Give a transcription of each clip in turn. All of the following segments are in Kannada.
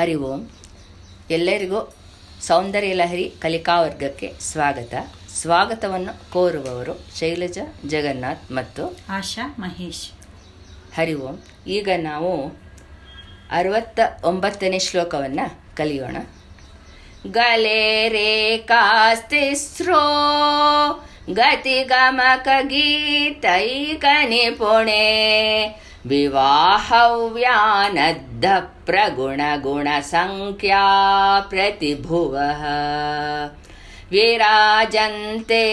ಹರಿ ಓಂ. ಎಲ್ಲರಿಗೂ ಸೌಂದರ್ಯ ಲಹರಿ ಕಲಿಕಾವರ್ಗಕ್ಕೆ ಸ್ವಾಗತವನ್ನು ಕೋರುವವರು ಶೈಲಜಾ ಜಗನ್ನಾಥ್ ಮತ್ತು ಆಶಾ ಮಹೇಶ್. ಹರಿ ಓಂ. ಈಗ ನಾವು 69ನೇ ಶ್ಲೋಕವನ್ನು ಕಲಿಯೋಣ. ಗಲೆ ರೇಖಾಸ್ತಿಸ್ರೋ ಗತಿಗಮಕ ಗೀತೈಕ ನಿಪುಣೆ ವಿವಾಹವ್ಯಾನದ್ಧ ಪ್ರಗುಣ ಗುಣ ಸಂಖ್ಯಾ ಪ್ರತಿಭುವಃ ವಿರಾಜಂತೆ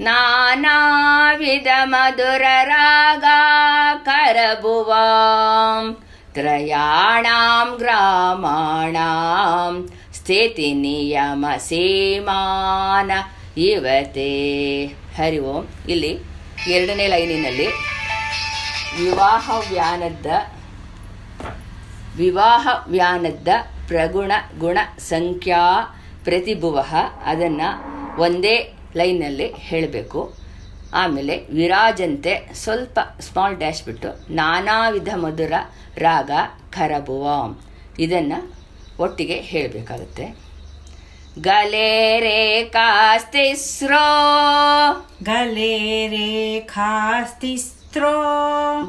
ನಾನಾವಿಧ ಮಧುರ ರಾಗ ಕರಭುವಾಂ ತ್ರಯಾಣಾಂ ಗ್ರಾಮಾಣಾಂ ಸ್ಥಿತಿ ನಿಯಮ ಸೀಮಾನ ಇವತೆ. ಹರಿ ಓಂ. ಇಲ್ಲಿ 2ನೇ ಲೈನಿನಲ್ಲಿ ವಿವಾಹವ್ಯಾನದ್ದ ಪ್ರಗುಣ ಗುಣ ಸಂಖ್ಯಾ ಪ್ರತಿಭುವ ಅದನ್ನು ಒಂದೇ ಲೈನಲ್ಲಿ ಹೇಳಬೇಕು. ಆಮೇಲೆ ವಿರಾಜಂತೆ ಸ್ವಲ್ಪ ಸ್ಮಾಲ್ ಡ್ಯಾಶ್ ಬಿಟ್ಟು ನಾನಾ ವಿಧ ಮಧುರ ರಾಗ ಖರಭುವಾಂ ಇದನ್ನು ಒಟ್ಟಿಗೆ ಹೇಳಬೇಕಾಗುತ್ತೆ. ಗಲೆ ರೇಖಾಸ್ತಿಸ್ರೋ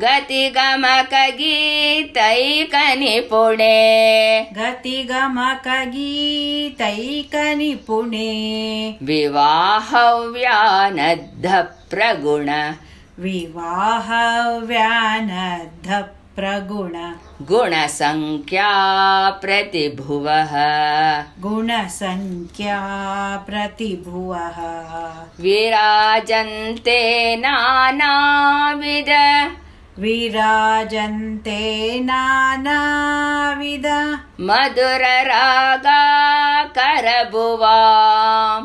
ಗತಿಗಮಕ ಗೀತೈಕ ನಿಪುಣೆ ವಿವಾಹವ್ಯಾನದ್ಧ ಪ್ರಗುಣ ಗುಣ ಸಂಖ್ಯಾ ಪ್ರತಿಭುವಃ ವಿರಾಜಂತೆ ನಾನಾವಿಧ ಮಧುರ ರಾಗ ಕರಭುವಾಂ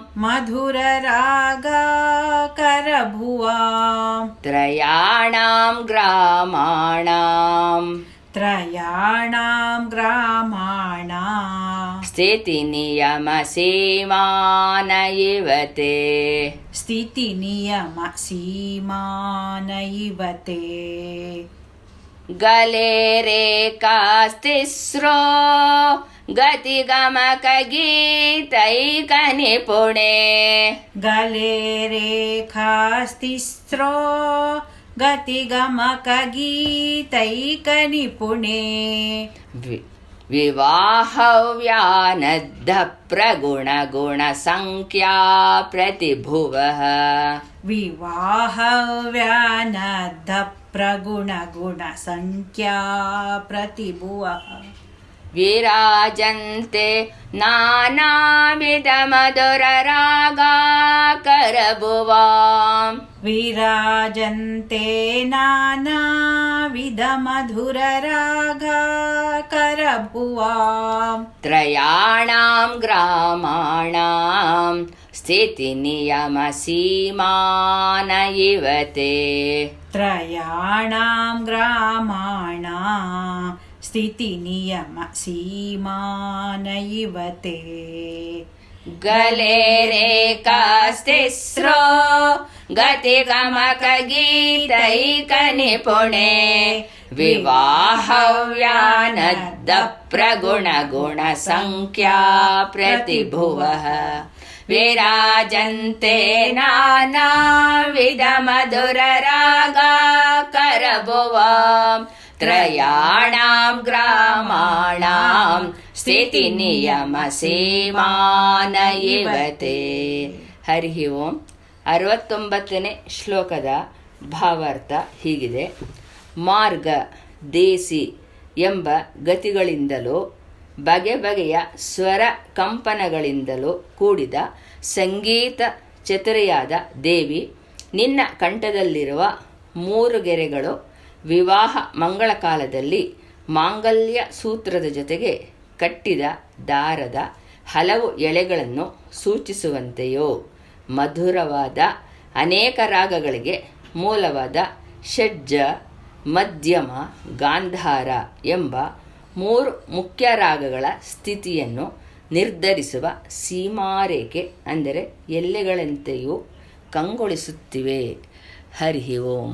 ತ್ರಯಾಣಾಂ ಗ್ರಾಮಾಣಾಂ ಸ್ಥಿತಿ ನಿಯಮ ಸೀಮಾನ ಇವತೆ. ಗಲೆ ರೇಖಾಸ್ತಿಸ್ರೋ ಗತಿಗಮಕ ಗೀತೈಕ ನಿಪುಣೆ ವಿವಾಹವ್ಯಾನದ್ಧ ಪ್ರಗುಣ ಗುಣ ಸಂಖ್ಯಾ ಪ್ರತಿಭುವಃ ವಿರಾಜಂತೆ ನಾನಾವಿಧ ಮಧುರ ರಾಗ ಕರಭುವಾಂ ತ್ರಯಾಣಾಂ ಗ್ರಾಮಾಣಾಂ ಸ್ಥಿತಿ ನಿಯಮ ಸೀಮಾನ ಇವತೆ. ಗಲೆ ರೇಖಾಸ್ತಿಸ್ರೋ ಗತಿಗಮಕ ಗೀತೈಕ ನಿಪುಣೆ ವಿವಾಹವ್ಯಾನದ್ಧ ಪ್ರಗುಣ ಗುಣ ಸಂಖ್ಯಾ ಪ್ರತಿಭುವಃ ವಿರಾಜಂತೆ ನಾನಾವಿಧ ಮಧುರ ರಾಗ ಕರಭುವಾಂ ತ್ರಯಾಣಾಂ ಗ್ರಾಮಾಣಾಂ ಸ್ಥಿತಿ ನಿಯಮ ಸೀಮಾನ ಇವತೆ. ಹರಿ ಓಂ. 69ನೇ ಶ್ಲೋಕದ ಭಾವಾರ್ಥ ಹೀಗಿದೆ. ಮಾರ್ಗ ದೇಸಿ ಎಂಬ ಗತಿಗಳಿಂದಲೂ ಬಗೆ ಬಗೆಯ ಸ್ವರ ಕಂಪನಗಳಿಂದಲೂ ಕೂಡಿದ ಸಂಗೀತ ಚತುರೆಯಾದ ದೇವಿ, ನಿನ್ನ ಕಂಠದಲ್ಲಿರುವ 3 ಗೆರೆಗಳು ವಿವಾಹ ಮಂಗಳ ಕಾಲದಲ್ಲಿ ಮಾಂಗಲ್ಯ ಸೂತ್ರದ ಜೊತೆಗೆ ಕಟ್ಟಿದ ದಾರದ ಹಲವು ಎಳೆಗಳನ್ನು ಸೂಚಿಸುವಂತೆಯೋ ಮಧುರವಾದ ಅನೇಕ ರಾಗಗಳಿಗೆ ಮೂಲವಾದ ಷಡ್ಜ, ಮಧ್ಯಮ, ಗಾಂಧಾರ ಎಂಬ 3 ಮುಖ್ಯ ರಾಗಗಳ ಸ್ಥಿತಿಯನ್ನು ನಿರ್ಧರಿಸುವ ಸೀಮಾರೇಖೆ ಅಂದರೆ ಎಲ್ಲೆಗಳಂತೆಯೂ ಕಂಗೊಳಿಸುತ್ತಿವೆ. ಹರಿ ಓಂ.